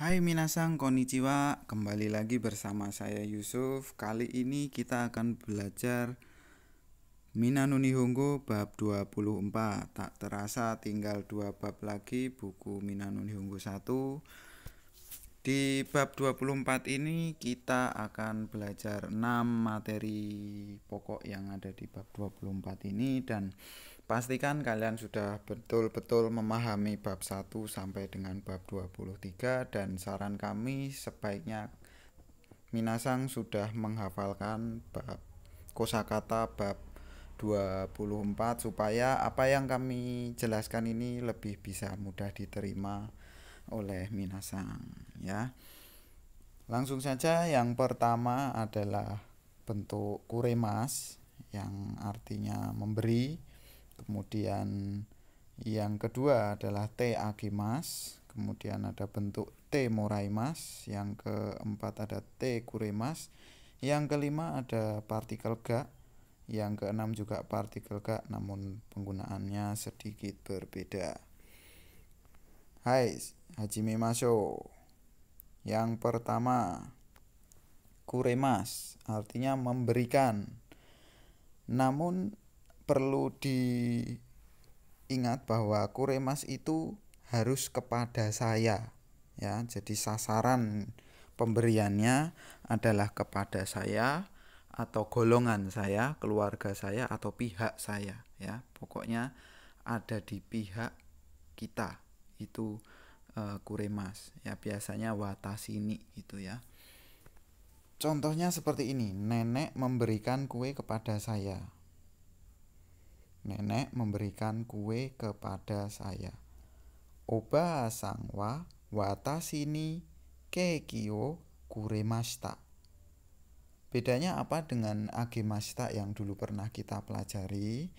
Hai minasang konnichiwa, kembali lagi bersama saya Yusuf. Kali ini kita akan belajar Mina no Nihongo bab 24. Tak terasa tinggal 2 bab lagi buku Mina no Nihongo 1. Di bab 24 ini kita akan belajar 6 materi pokok yang ada di bab 24 ini. Dan pastikan kalian sudah betul-betul memahami bab 1 sampai dengan bab 23. Dan saran kami sebaiknya minasang sudah menghafalkan bab kosakata bab 24 supaya apa yang kami jelaskan ini lebih bisa mudah diterima oleh minasang ya. Langsung saja, yang pertama adalah bentuk kuremas yang artinya memberi. Kemudian yang kedua adalah te agimas. Kemudian ada bentuk te moraimas. Yang keempat ada te kuremas. Yang kelima ada partikel ga. Yang keenam juga partikel ga, namun penggunaannya sedikit berbeda. Hai, hajimemashou. Yang pertama, kuremas artinya memberikan. Namun perlu diingat bahwa kuremas itu harus kepada saya ya. Jadi sasaran pemberiannya adalah kepada saya atau golongan saya, keluarga saya atau pihak saya ya. Pokoknya ada di pihak kita itu kuremas ya, biasanya watasini gitu ya. Contohnya seperti ini, nenek memberikan kue kepada saya. Nenek memberikan kue kepada saya. Oba-san wa watashi ni keki o kuremashita. Bedanya apa dengan agemashita yang dulu pernah kita pelajari?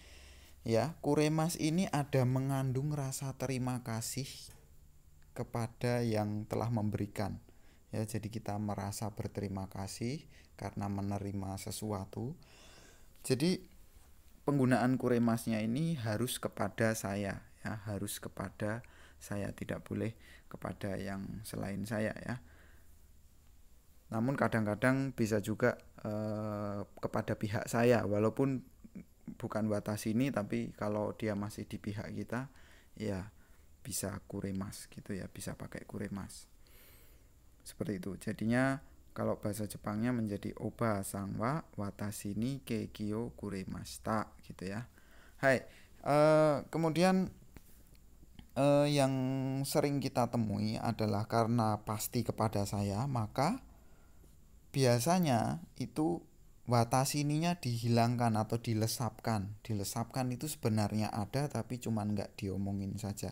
Ya, kuremas ini ada mengandung rasa terima kasih kepada yang telah memberikan. Ya, jadi kita merasa berterima kasih karena menerima sesuatu. Jadi penggunaan kuremasnya ini harus kepada saya ya, harus kepada saya, tidak boleh kepada yang selain saya ya. Namun kadang-kadang bisa juga kepada pihak saya, walaupun bukan watasini, tapi kalau dia masih di pihak kita ya bisa kuremas gitu ya, bisa pakai kuremas seperti itu. Jadinya kalau bahasa Jepangnya menjadi oba sang wa watashi ni keki o kuremashita gitu ya. Hai, kemudian yang sering kita temui adalah karena pasti kepada saya, maka biasanya itu watasininya dihilangkan atau dilesapkan. Dilesapkan itu sebenarnya ada tapi cuman nggak diomongin saja.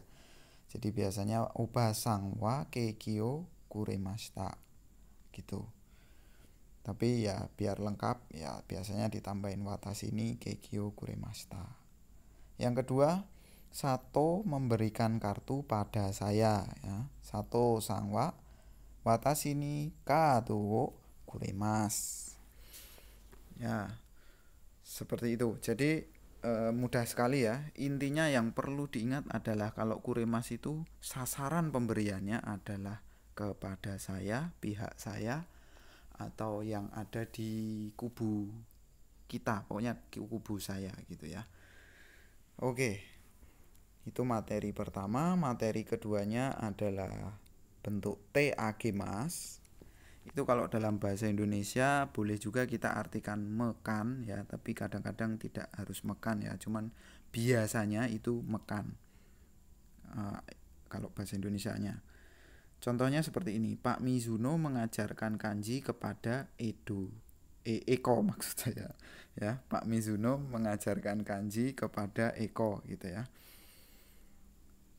Jadi biasanya oba sang wa keki o kuremashita gitu. Tapi ya biar lengkap ya biasanya ditambahin watasini keki o kuremashita. Yang kedua, Sato memberikan kartu pada saya ya. Sato sang wa watashi ni kaado o kuremas. Ya, seperti itu. Jadi mudah sekali ya. Intinya yang perlu diingat adalah kalau kuremas itu sasaran pemberiannya adalah kepada saya, pihak saya, atau yang ada di kubu kita, pokoknya kubu saya gitu ya. Oke, itu materi pertama. Materi keduanya adalah bentuk te agemas. Itu kalau dalam bahasa Indonesia boleh juga kita artikan mekan ya, tapi kadang-kadang tidak harus mekan ya, cuman biasanya itu mekan kalau bahasa Indonesianya. Contohnya seperti ini, Pak Mizuno mengajarkan kanji kepada Eko maksud saya ya. Pak Mizuno mengajarkan kanji kepada Eko gitu ya.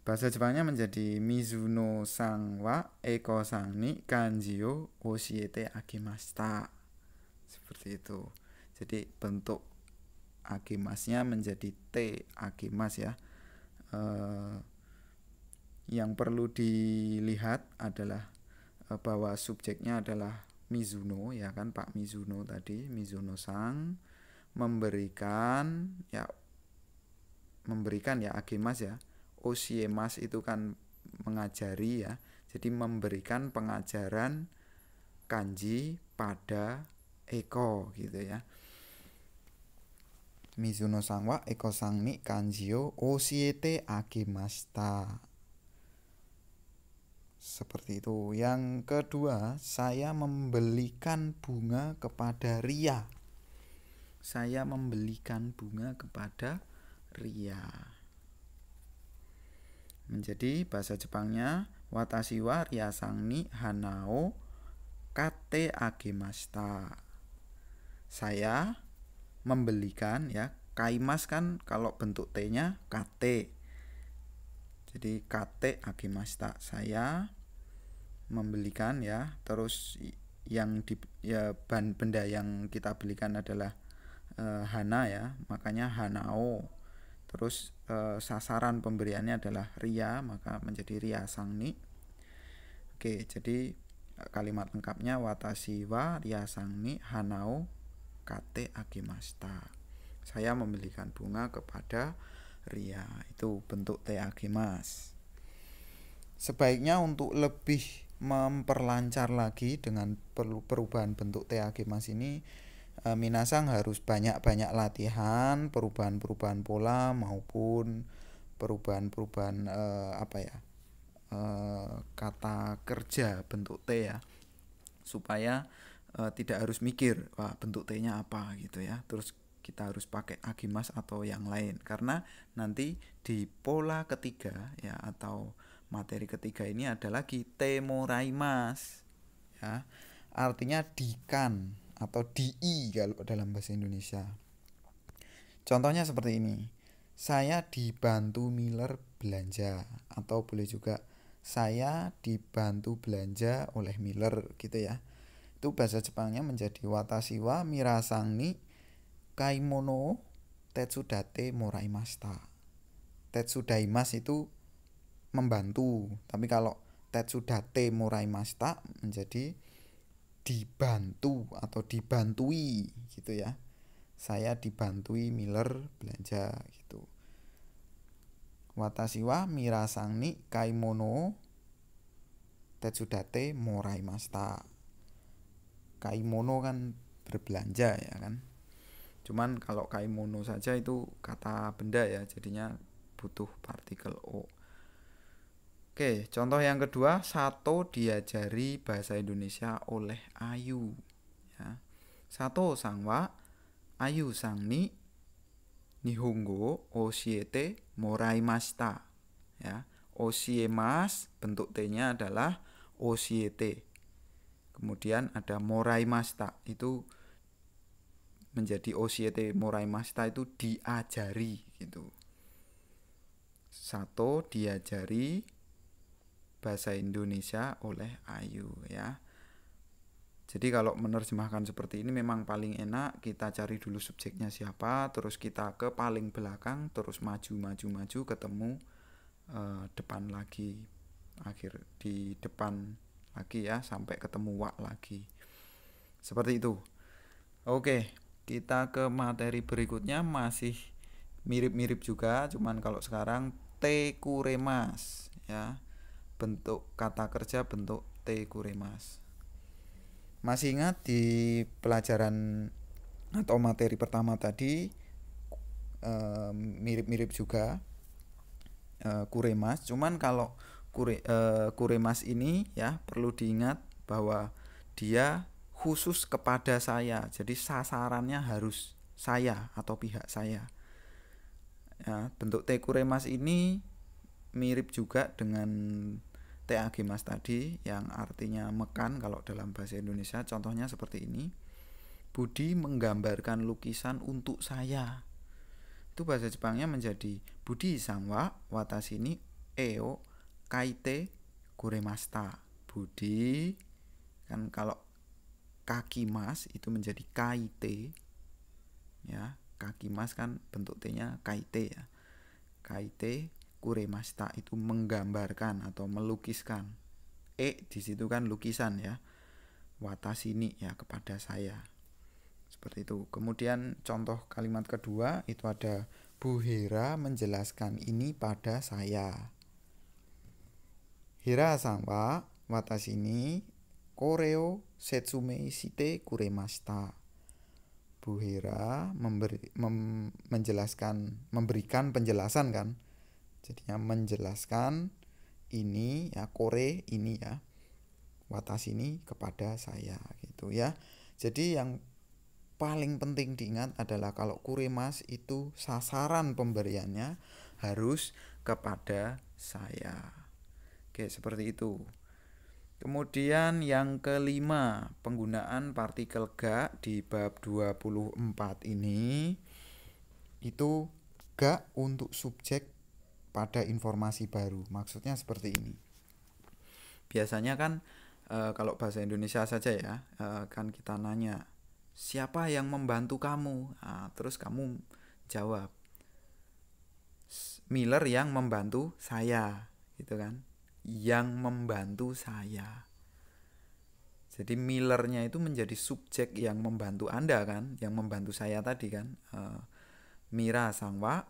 Bahasa Jepangnya menjadi Mizuno sang wa Eko sang ni kanji o oshiete akimashita. Seperti itu. Jadi bentuk agemasnya menjadi te agemas ya. Yang perlu dilihat adalah bahwa subjeknya adalah Mizuno ya kan, Pak Mizuno tadi, Mizuno sang memberikan ya agemas ya. Oshiemas itu kan mengajari ya. Jadi memberikan pengajaran kanji pada Eko gitu ya. Mizuno Sangwa Eko Sangni kanjio oshiete akimashita. Seperti itu. Yang kedua, saya membelikan bunga kepada Ria. Saya membelikan bunga kepada Ria. Menjadi bahasa Jepangnya watashi wa ria sang ni hanao kate agemashita. Saya membelikan ya, kaimas kan kalau bentuk T-nya kate. Jadi kate agemashita. Saya membelikan ya, terus yang ya benda yang kita belikan adalah hana ya, makanya hanao. Terus sasaran pemberiannya adalah Ria, maka menjadi Ria Sangni. Oke, jadi kalimat lengkapnya watashi wa Ria Sangni hanao kate agemashita. Saya membelikan bunga kepada Ria. Itu bentuk te agemas. Sebaiknya untuk lebih memperlancar lagi dengan perubahan bentuk te agemas ini, minasang harus banyak-banyak latihan perubahan-perubahan pola maupun perubahan-perubahan kata kerja bentuk T ya, supaya tidak harus mikir wah bentuk T-nya apa gitu ya, terus kita harus pakai agemas atau yang lain, karena nanti di pola ketiga ya atau materi ketiga ini ada lagi temoraimas ya, artinya dikan atau di kalau dalam bahasa Indonesia. Contohnya seperti ini. Saya dibantu Miller belanja, atau boleh juga saya dibantu belanja oleh Miller gitu ya. Itu bahasa Jepangnya menjadi watashi wa mirasang ni kaimono tetsudate moraimashita. Tetsudaimas itu membantu, tapi kalau tetsudate moraimashita menjadi dibantu atau dibantui gitu ya. Saya dibantui Miller belanja gitu. Watashi wa mirasang ni kaimono tetsudate moraimashita. Kaimono kan berbelanja ya kan. Cuman kalau kaimono saja itu kata benda ya, jadinya butuh partikel o. Oke, contoh yang kedua, Sato diajari bahasa Indonesia oleh Ayu. Ya. Sato sang wa Ayu sang ni nihongo oshiete moraimashita. Ya, oshiemas bentuk T-nya adalah oshiete. Kemudian ada moraimashita, itu menjadi oshiete moraimashita itu diajari gitu. Sato diajari bahasa Indonesia oleh Ayu ya. Jadi kalau menerjemahkan seperti ini memang paling enak kita cari dulu subjeknya siapa, terus kita ke paling belakang, terus maju ketemu depan lagi, akhir di depan lagi ya, sampai ketemu wak lagi. Seperti itu. Oke, kita ke materi berikutnya, masih mirip-mirip juga, cuman kalau sekarang te kuremas ya. Bentuk kata kerja bentuk te kuremas. Masih ingat di pelajaran atau materi pertama tadi mirip-mirip juga kuremas, cuman kalau kuremas ini ya perlu diingat bahwa dia khusus kepada saya, jadi sasarannya harus saya atau pihak saya ya. Bentuk te kuremas ini mirip juga dengan te agemas tadi yang artinya mekan kalau dalam bahasa Indonesia. Contohnya seperti ini. Budi menggambarkan lukisan untuk saya. Itu bahasa Jepangnya menjadi Budi sang wa watashi ni eo kaite kuremashita. Budi kan kalau kaki mas itu menjadi kaite ya. Kaki mas kan bentuk T-nya kaite ya. Kaite kuremashita itu menggambarkan atau melukiskan. Di situ kan lukisan ya. Watashi ni ya kepada saya. Seperti itu. Kemudian contoh kalimat kedua itu ada Bu Hera menjelaskan ini pada saya. Hira-san wa watashi ni koreo setsume shite kuremashita. Bu Hera memberikan penjelasan kan. Jadinya menjelaskan ini ya, kore ini ya. Watashi ini kepada saya gitu ya. Jadi yang paling penting diingat adalah kalau kuremas itu sasaran pemberiannya harus kepada saya. Oke, seperti itu. Kemudian yang kelima, penggunaan partikel ga di bab 24 ini itu ga untuk subjek pada informasi baru. Maksudnya seperti ini. Biasanya kan kalau bahasa Indonesia saja ya, kan kita nanya, siapa yang membantu kamu? Nah, terus kamu jawab, Miller yang membantu saya, gitu kan? Yang membantu saya. Jadi Millernya itu menjadi subjek yang membantu Anda kan, yang membantu saya tadi kan. Mira sangwa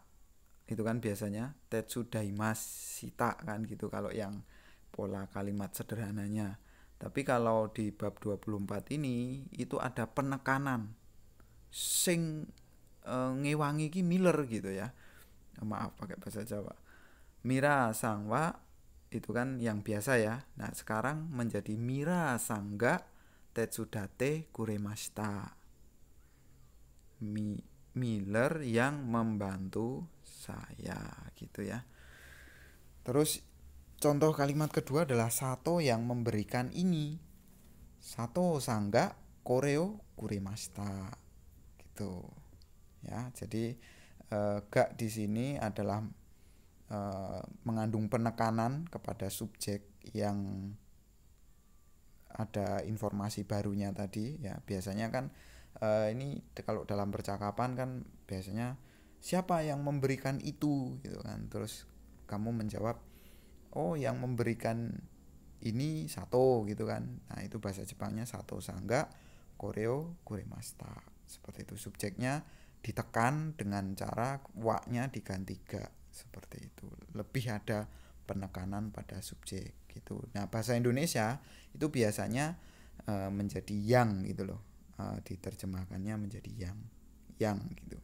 itu kan biasanya Tetsudaimasita kan gitu kalau yang pola kalimat sederhananya. Tapi kalau di bab 24 ini itu ada penekanan sing ngewangi ki Miller gitu ya. Maaf pakai bahasa Jawa. Mira sangwa itu kan yang biasa ya. Nah, sekarang menjadi Mira sangga tetsudate kuremashita. Miller yang membantu saya gitu ya. Terus contoh kalimat kedua adalah Sato yang memberikan ini. Sato sangga koreo kuremashita gitu. Ya, jadi ga di sini adalah mengandung penekanan kepada subjek yang ada informasi barunya tadi ya. Biasanya kan ini kalau dalam percakapan kan biasanya siapa yang memberikan itu gitu kan, terus kamu menjawab oh yang memberikan ini Sato gitu kan. Nah itu bahasa Jepangnya Sato sangga koreo kuremashita. Seperti itu, subjeknya ditekan dengan cara wa-nya diganti ga. Seperti itu, lebih ada penekanan pada subjek gitu. Nah bahasa Indonesia itu biasanya menjadi yang gitu loh, diterjemahkannya menjadi yang gitu.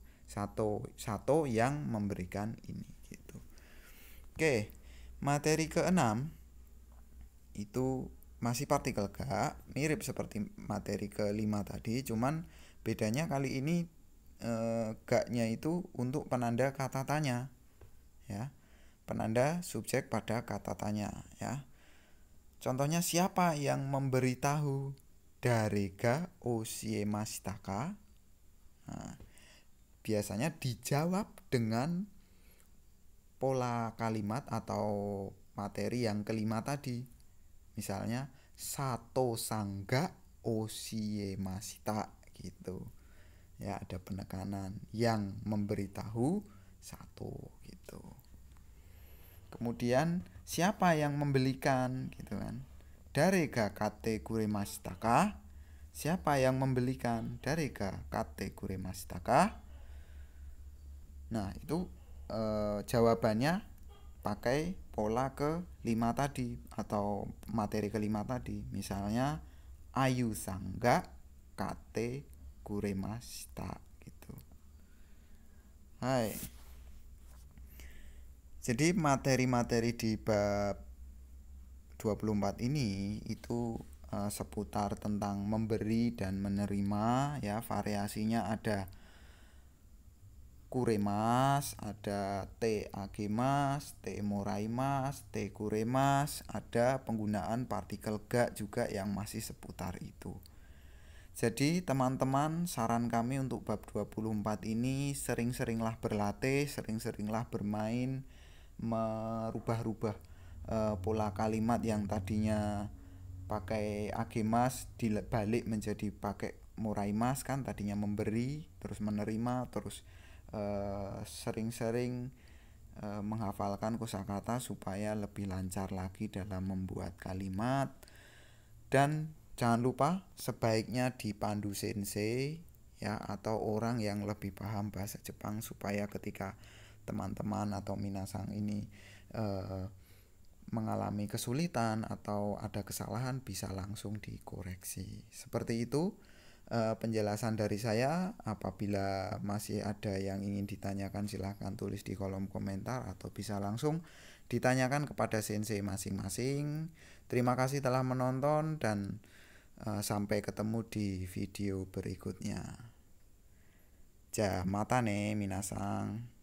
Sato yang memberikan ini gitu. Oke, materi keenam itu masih partikel ga, mirip seperti materi kelima tadi, cuman bedanya kali ini ga-nya itu untuk penanda kata tanya ya, penanda subjek pada kata tanya ya. Contohnya siapa yang memberitahu, darega oshiemashita ka. Nah, biasanya dijawab dengan pola kalimat atau materi yang kelima tadi. Misalnya Sato sangga oshiemashita gitu. Ya, ada penekanan yang memberitahu Sato gitu. Kemudian siapa yang membelikan gitu kan? Darega kate kuremashita ka? Siapa yang membelikan? Darega kate kuremashita ka? Nah, itu jawabannya pakai pola kelima tadi atau materi kelima tadi. Misalnya Ayu sangga kate kuremashita gitu. Hai. Jadi materi-materi di bab 24 ini itu seputar tentang memberi dan menerima ya. Variasinya ada kuremas, ada te agemas, te moraimas, te kuremas, ada penggunaan partikel ga juga yang masih seputar itu. Jadi teman-teman, saran kami untuk bab 24 ini sering-seringlah berlatih, sering-seringlah bermain, merubah-rubah pola kalimat yang tadinya pakai agemas dibalik menjadi pakai moraimas kan, tadinya memberi terus menerima, terus sering-sering menghafalkan kosakata supaya lebih lancar lagi dalam membuat kalimat. Dan jangan lupa sebaiknya dipandu sensei ya, atau orang yang lebih paham bahasa Jepang, supaya ketika teman-teman atau minasang ini mengalami kesulitan atau ada kesalahan bisa langsung dikoreksi. Seperti itu penjelasan dari saya. Apabila masih ada yang ingin ditanyakan silahkan tulis di kolom komentar atau bisa langsung ditanyakan kepada sensei masing-masing. Terima kasih telah menonton dan sampai ketemu di video berikutnya. Ja, mata ne minasang.